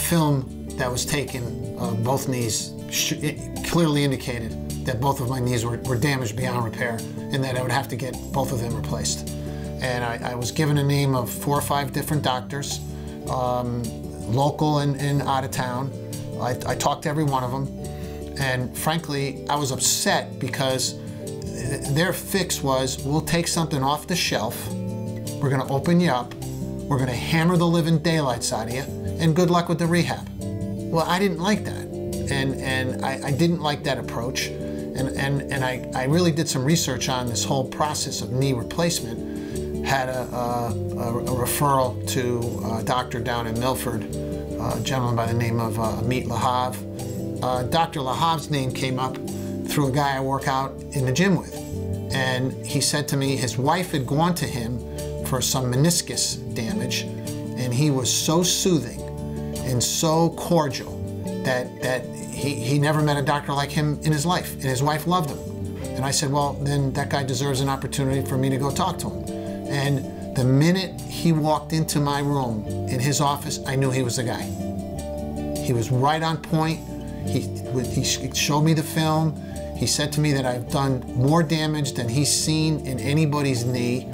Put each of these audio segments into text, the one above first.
film that was taken of both knees clearly indicated that both of my knees were damaged beyond repair and that I would have to get both of them replaced. And I was given a name of 4 or 5 different doctors, local and out of town. I talked to every one of them, and frankly, I was upset because their fix was, we'll take something off the shelf, we're gonna open you up, we're gonna hammer the living daylights out of you, and good luck with the rehab. Well, I didn't like that, and I didn't like that approach, and I really did some research on this whole process of knee replacement. Had a referral to a doctor down in Milford, a gentleman by the name of Amit Lahav. Dr. Lahav's name came up through a guy I work out in the gym with. And he said to me his wife had gone to him for some meniscus damage, and he was so soothing and so cordial that he never met a doctor like him in his life, and his wife loved him. And I said, well, then that guy deserves an opportunity for me to go talk to him. And the minute he walked into my room in his office, I knew he was the guy. He was right on point. He showed me the film. He said to me that I've done more damage than he's seen in anybody's knee.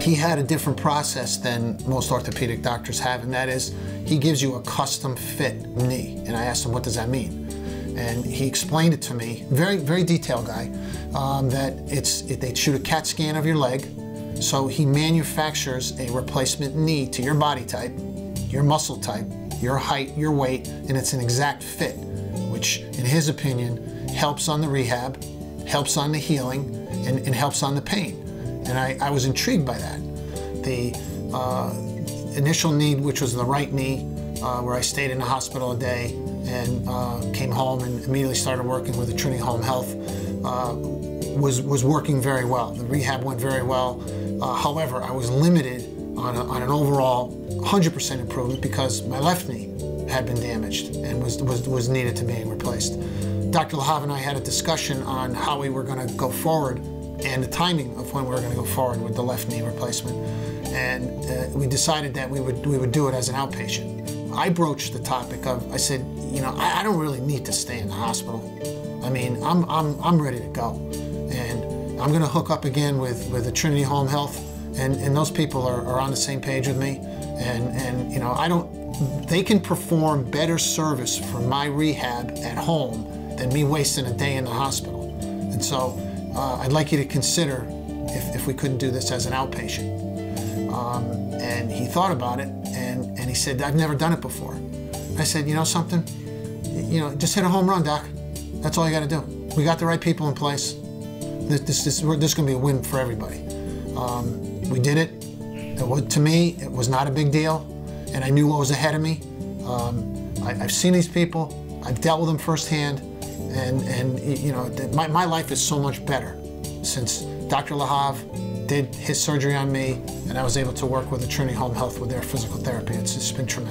He had a different process than most orthopedic doctors have, and that is he gives you a custom fit knee. And I asked him, what does that mean? And he explained it to me, very, very detailed guy, that they shoot a CAT scan of your leg. So he manufactures a replacement knee to your body type, your muscle type, your height, your weight, and it's an exact fit, which in his opinion helps on the rehab, helps on the healing, and helps on the pain. And I was intrigued by that. The initial knee, which was the right knee, where I stayed in the hospital a day and came home and immediately started working with the Trinity Home Health, was working very well. The rehab went very well. However, I was limited on an overall 100% improvement because my left knee had been damaged and was needed to be replaced. Dr. Lahav and I had a discussion on how we were going to go forward and the timing of when we were going to go forward with the left knee replacement. And we decided that we would do it as an outpatient. I broached the topic of, I said, you know, I don't really need to stay in the hospital. I mean, I'm ready to go. And I'm going to hook up again with the Trinity Home Health, and those people are on the same page with me. And you know, they can perform better service for my rehab at home than me wasting a day in the hospital. And so I'd like you to consider if we couldn't do this as an outpatient. And he thought about it, and he said, I've never done it before. I said, you know something? You know, just hit a home run, Doc. That's all you got to do. We got the right people in place. This is going to be a win for everybody. We did it. To me, it was not a big deal, and I knew what was ahead of me. I've seen these people. I've dealt with them firsthand, and you know, my life is so much better since Dr. Lahav did his surgery on me, and I was able to work with the Trinity Home Health with their physical therapy. It's been tremendous.